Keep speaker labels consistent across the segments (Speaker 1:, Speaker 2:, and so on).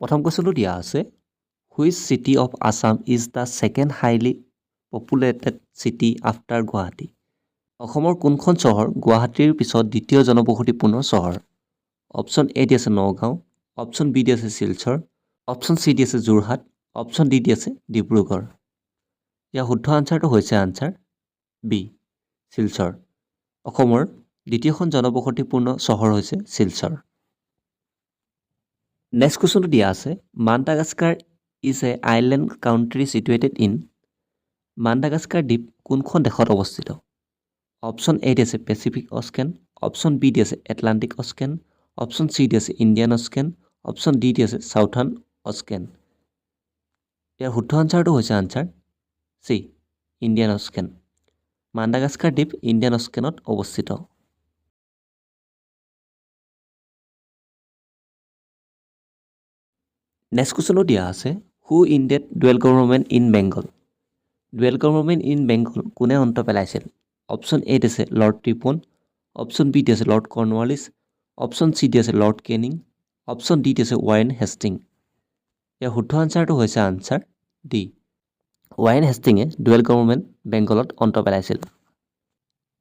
Speaker 1: প্ৰথম কুৱেশ্যনটো দিয়া আছে which city of Assam is the second highly populated city after Guwahati অসমৰ কোনখন চহৰ গুৱাহাটীৰ পিছত দ্বিতীয় জনবসতিপূৰ্ণ চহৰ অপশ্যন এ দি আছে নগাঁও অপশ্যন বি দি আছে শিলচৰ অপশ্যন চি দি আছে যোৰহাট অপশ্যন ডি দি আছে ডিব্ৰুগড় ইয়াৰ শুদ্ধ আনচাৰটো হৈছে আনচাৰ বি শিলচৰ অসমৰ দ্বিতীয়খন জনবসতিপূৰ্ণ চহৰ হৈছে শিলচৰ নেক্সট কুৱেশ্যনটো দিয়া আছে Madagascar is a island country situated in Madagascar দ্বীপ কোনখন দেশত অৱস্থিত অপশ্যন এ দি আছে পেচিফিক অ'চেন অপশ্যন বি দি আছে এটলাণ্টিক অ'চেন অপশ্যন চি দি আছে ইণ্ডিয়ান অ'চেন অপশ্যন ডি দি আছে চাউথাৰ্ণ অ'চেন ইয়াৰ শুদ্ধ আনচাৰটো হৈছে answer C Indian ocean Madagascar দ্বীপ ইণ্ডিয়ান অ'চেনত অৱস্থিত নেক্সট কুৱেশ্যনো দিয়া আছে who ended dual government in Bengal dual government in Bengal কোনে অন্ত পেলাইছিল অপশ্যন এ দিছে লৰ্ড ৰিপন অপশ্যন বি দি আছে লৰ্ড কৰ্ণৱালিছ অপশ্যন চি দি আছে লৰ্ড কেনিং অপশ্যন ডি দি আছে ৱাৰেন হেষ্টিং ইয়াৰ শুদ্ধ আনচাৰটো হৈছে আনচাৰ ডি ৱাৰেন হেষ্টিঙে ডুৱেল গভৰ্ণমেণ্ট বেংগলত অন্ত পেলাইছিল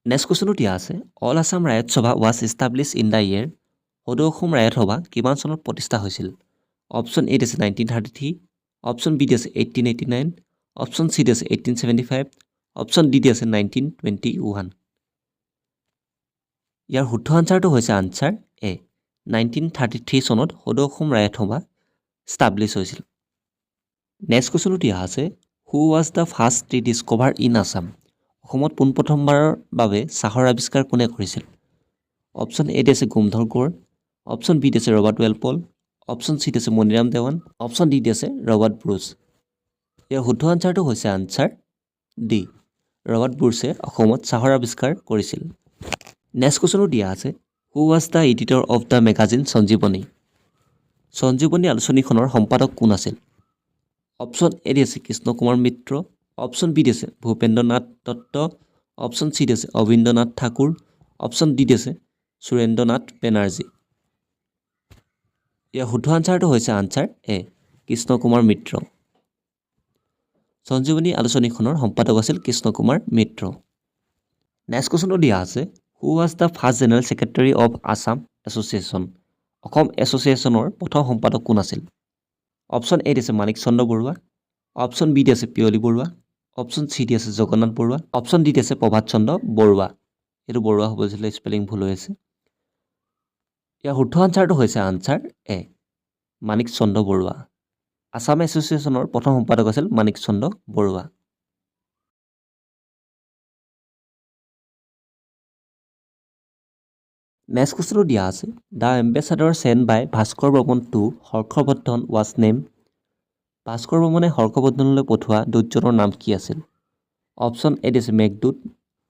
Speaker 1: নেক্সট কুৱেশ্যনো দিয়া আছে অল আছাম ৰায়ত সভা was establish in the year সদৌ অসম ৰায়ত সভা কিমান চনত প্ৰতিষ্ঠা হৈছিল অপশ্যন এ দিছে 1933 অপশ্যন বি দি আছে 1889 অপশ্যন চি দি আছে 1875 অপশ্যন ডি দি আছে 1921 ইয়াৰ শুদ্ধ আনচাৰটো হৈছে আনচাৰ এ 1933 চনত সদৌ অসম ৰায়ত সভা ষ্টাব্লিছ হৈছিল নেক্সট কুৱেশ্যনটো দিয়া আছে who was the first T discover in Assam অসমত পোনপ্ৰথমবাৰৰ বাবে চাহৰ আৱিষ্কাৰ কোনে কৰিছিল অপশ্যন এ দি আছে গোমধৰ কোঁৱৰ অপশ্যন বি দি আছে ৰবাৰ্ট ৱেলপল অপশ্যন চি দি আছে মণিৰাম দেৱান অপশ্যন ডি দি আছে ৰবাৰ্ট ব্ৰুচ ইয়াৰ শুদ্ধ আনচাৰটো হৈছে আনচাৰ ডি ৰবাৰ্ট ব্ৰুচে অসমত চাহৰ আৱিষ্কাৰ কৰিছিল নেক্সট কুৱেশ্যনো দিয়া আছে who was the editor of the magazine Sanjivani Sanjivani আলোচনীখনৰ সম্পাদক কোন আছিল অপশ্যন এ দি আছে কৃষ্ণ কুমাৰ মিত্ৰ অপশ্যন বি দি আছে ভূপেন্দ্ৰনাথ দত্ত অপশ্যন চি দি আছে অবীন্দ্ৰনাথ ঠাকুৰ অপশ্যন ডি দি আছে সুৰেন্দ্ৰনাথ বেনাৰ্জী ইয়াৰ শুদ্ধ আনচাৰটো হৈছে আনচাৰ এ কৃষ্ণ কুমাৰ মিত্ৰ সঞ্জীৱনী আলোচনীখনৰ সম্পাদক আছিল কৃষ্ণ কুমাৰ মিত্ৰ নেক্সট কুৱেশ্যনটো দিয়া আছে who was the first general secretary of Assam association Assam এছ'চিয়েশ্যনৰ প্ৰথম সম্পাদক কোন আছিল অপশ্যন এ দি আছে মাণিক চন্দ্ৰ বৰুৱা অপশ্যন বি দি আছে পিয়লি বৰুৱা অপশ্যন চি দি আছে জগন্নাথ বৰুৱা অপশ্যন ডি দি আছে প্ৰভাত চন্দ্ৰ বৰুৱা এইটো বৰুৱা হ'ব লাগিছিলে স্পেলিং ভুল হৈ আছে ইয়াৰ শুদ্ধ আনচাৰটো হৈছে আনচাৰ এ মাণিক চন্দ্ৰ বৰুৱা আছাম এছ'চিয়েশ্যনৰ প্ৰথম সম্পাদক আছিল মাণিক চন্দ্ৰ বৰুৱা নেক্সট কুৱেশ্যনটো দিয়া আছে দ্য এম্বেচাডৰ sent by Bhaskar Barman to Harshavardhana was name Bhaskar বৰ্মনে হৰ্ষবৰ্ধনলৈ পঠোৱা দূতজনৰ নাম কি আছিল অপশ্যন এ দি আছে মেঘদূত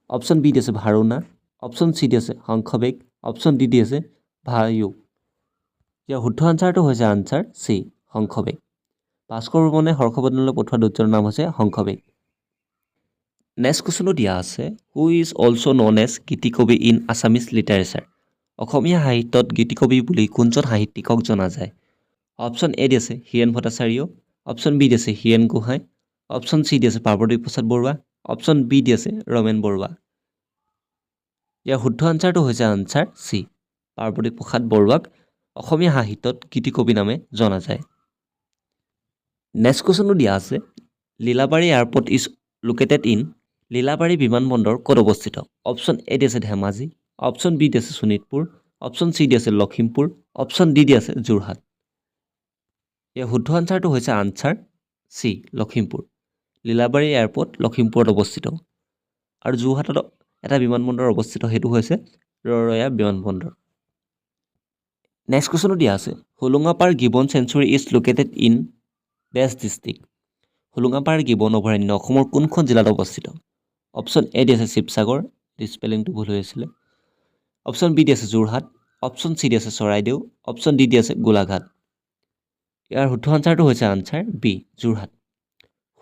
Speaker 1: অপশ্যন বি দি আছে ভাৰুণা অপশ্যন চি দি আছে শংখবেগ অপশ্যন ডি দি আছে ভায়ু ইয়াৰ শুদ্ধ আনচাৰটো হৈছে আনচাৰ চি শংখবেগ ভাস্কৰ বৰ্মনে হৰ্ষবৰ্ধনলৈ পঠোৱা দূতজনৰ নাম হৈছে শংখবেগ নেক্সট কুৱেশ্যনো দিয়া আছে who is also' known as geetikavi in Assamese literature অসমীয়া সাহিত্যত গীতিকবি বুলি কোনজন সাহিত্যিকক জনা যায় অপশ্যন এ দি আছে হীৰেণ ভট্টাচাৰ্য অপশ্যন বি দি আছে হীৰেণ গোহাঁই অপশ্যন চি দি আছে পাৰ্বতী প্ৰসাদ বৰুৱা অপশ্যন বি দি আছে ৰমেন বৰুৱা ইয়াৰ শুদ্ধ আনচাৰটো হৈছে আনচাৰ চি পাৰ্বতী প্ৰসাদ বৰুৱাক অসমীয়া সাহিত্যত গীতিকবি নামে জনা যায় নেক্সট কুৱেশ্যনো দিয়া আছে Lilabari airport is located in Lilabari বিমানবন্দৰ ক'ত অৱস্থিত অপশ্যন এ দি আছে ধেমাজি অপশ্যন বি দি আছে শোণিতপুৰ অপশ্যন চি দি আছে লখিমপুৰ অপশ্যন ডি দি আছে যোৰহাট ইয়াৰ শুদ্ধ আনচাৰটো হৈছে answer C Lakhimpur Lilabari airport লখিমপুৰত অৱস্থিত আৰু যোৰহাটত এটা বিমানবন্দৰ অৱস্থিত সেইটো হৈছে ৰৰৈয়া বিমানবন্দৰ নেক্সট কুৱেশ্যনো দিয়া আছে Hollongapar gibbon century is located in best district Hollongapar gibbon অভয়াৰণ্য অসমৰ কোনখন জিলাত অৱস্থিত অপশ্যন এ দি আছে শিৱসাগৰ স্পেলিংটো ভুল হৈ আছিলে অপশ্যন বি দি আছে যোৰহাট অপশ্যন চি দি আছে চৰাইদেউ অপশ্যন ডি দি আছে গোলাঘাট ইয়াৰ শুদ্ধ আনচাৰটো হৈছে answer B Jorhat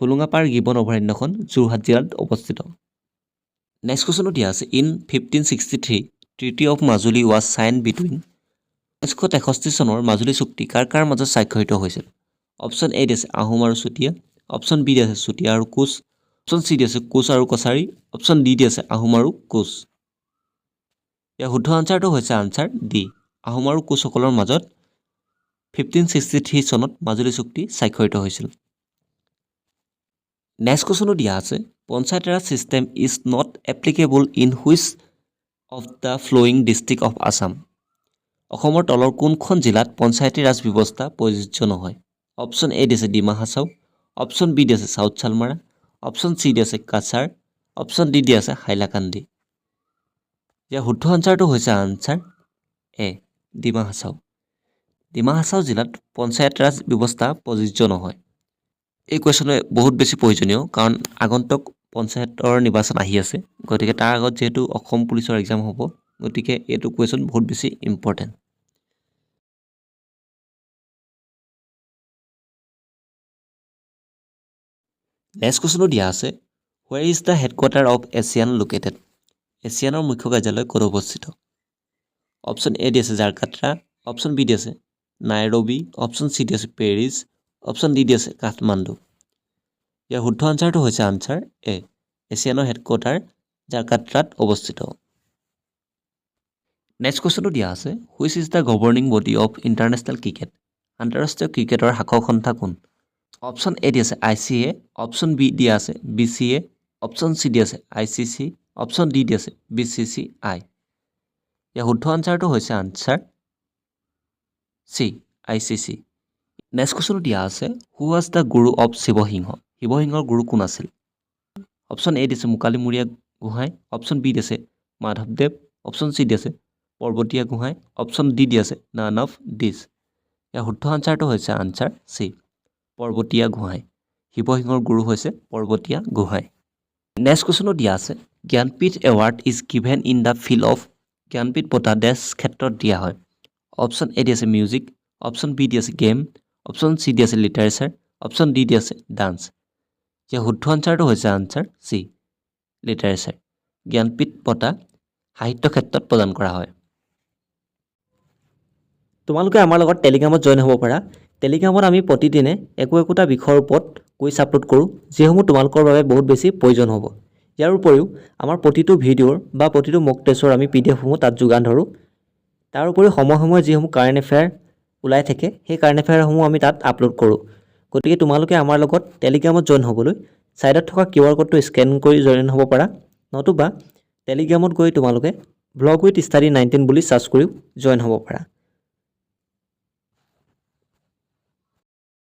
Speaker 1: Hollongapar gibbon অভয়াৰণ্যখন Jorhat জিলাত অৱস্থিত নেক্সট কুৱেশ্যনো দিয়া আছে in 1563 treaty of Majuli was sign between 1963 চনৰ মাজুলী চুক্তি কাৰ কাৰ মাজত স্বাক্ষৰিত হৈছিল অপশ্যন এ দিছে আহোম আৰু চুতীয়া অপশ্যন বি দিছে চুতীয়া আৰু কোচ অপশ্যন চি দিছে কোচ আৰু কছাৰী অপশ্যন ডি দিছে আহোম আৰু কোচ ইয়াৰ শুদ্ধ আনচাৰটো হৈছে আনচাৰ ডি আহোম আৰু কোচসকলৰ মাজত 1563 চনত মাজুলী চুক্তি স্বাক্ষৰিত হৈছিল নেক্সট কোৱেশ্যনো দিয়া আছে panchayat raj system is not applicable in which of the following district of Assam অসমৰ তলৰ কোনখন জিলাত পঞ্চায়তী ৰাজ ব্যৱস্থা প্ৰযোজ্য নহয় অপশ্যন এ দিছে ডিমা হাছাও অপশ্যন বি দিছে চাউথ চালমাৰা অপশ্যন চি দিছে কাছাৰ অপশ্যন ডি দিছে হাইলাকান্দি ইয়াৰ শুদ্ধ আনচাৰটো হৈছে আনচাৰ এ ডিমা হাছাও ডিমা হাছাও জিলাত পঞ্চায়ত ৰাজ ব্যৱস্থা প্ৰযোজ্য নহয় এই কুৱেশ্যনে বহুত বেছি প্ৰয়োজনীয় কাৰণ আগন্তুক পঞ্চায়তৰ নিৰ্বাচন আহি আছে গতিকে তাৰ আগত যেহেতু অসম পুলিচৰ এক্সাম হ'ব গতিকে এইটো কুৱেশ্যন বহুত বেছি ইম্পৰ্টেণ্ট নেক্সট কুৱেশ্যনো দিয়া আছে where is the headquarter of ASEAN located এছিয়ানৰ মুখ্য কাৰ্যালয় ক'ত অৱস্থিত অপশ্যন এ দি আছে জাকাৰ্টা অপশ্যন বি দি আছে নাইৰবি অপশ্যন চি দি আছে পেৰিছ অপশ্যন ডি দি আছে কাঠমাণ্ডু ইয়াৰ শুদ্ধ আনচাৰটো হৈছে আনচাৰ এ এছিয়ানৰ হেডকোৱাৰ্টাৰ জাকাৰ্টাত অৱস্থিত নেক্সট কুৱেশ্যনটো দিয়া আছে which is the governing body of international cricket আন্তঃৰাষ্ট্ৰীয় ক্ৰিকেটৰ শাখক সংস্থা কোন অপশ্যন এ দি আছে ICA অপশ্যন বি দি আছে BCA অপশ্যন চি দি আছে ICC অপশ্যন ডি দি আছে BCCI ইয়াৰ শুদ্ধ আনচাৰটো হৈছে আনচাৰ চি ICC নেক্সট কুৱেশ্যনটো দিয়া আছে who was the Guru of Siva Singha শিৱসিংহৰ গুৰু কোন আছিল অপশ্যন এ দিছে মুকালিমুৰীয়া গোহাঁই অপশ্যন বি দিছে মাধৱদেৱ অপশ্যন চি দি আছে পৰ্বতীয়া গোহাঁই অপশ্যন ডি দি আছে নান অফ দিছ ইয়াৰ শুদ্ধ আনচাৰটো হৈছে আনচাৰ চি পৰ্বতীয়া গোহাঁই শিৱসিংহৰ গুৰু হৈছে পৰ্বতীয়া গোহাঁই নেক্সট কুৱেশ্যনো দিয়া আছে Jnanpith award is given in the field of Jnanpith বঁটা ডেছ ক্ষেত্ৰত দিয়া হয় অপশ্যন এ দি আছে মিউজিক অপশ্যন বি দি আছে গেম অপশ্যন চি দি আছে লিটাৰেচাৰ অপশ্যন ডি দি আছে ডান্স ইয়াৰ শুদ্ধ আনচাৰটো হৈছে আনচাৰ চি লিটাৰেচাৰ জ্ঞানপীঠ বঁটা সাহিত্য ক্ষেত্ৰত প্ৰদান কৰা হয় তোমালোকে আমাৰ লগত টেলিগ্ৰামত জইন হ'ব পাৰা টেলিগ্ৰামত আমি প্ৰতিদিনে একোটা বিষয়ৰ ওপৰত কুইজ আপলোড কৰোঁ যিসমূহ তোমালোকৰ বাবে বহুত বেছি প্ৰয়োজন হ'ব ইয়াৰ উপৰিও আমাৰ প্ৰতিটো ভিডিঅ'ৰ বা প্ৰতিটো মক টেষ্টৰ আমি PDF সমূহ তাত যোগান ধৰোঁ তাৰ উপৰিও সময়ে সময়ে যিসমূহ কাৰেণ্ট এফেয়াৰ ওলাই থাকে সেই কাৰেণ্ট এফেয়াৰসমূহ আমি তাত আপলোড কৰোঁ গতিকে তোমালোকে আমাৰ লগত টেলিগ্ৰামত জইন হ'বলৈ ছাইডত থকা QR কোডটো স্কেন কৰি জইন হ'ব পাৰা নতুবা টেলিগ্ৰামত গৈ তোমালোকে ব্লগ উইথ ষ্টাডি 19 বুলি চাৰ্চ কৰিও জইন হ'ব পাৰা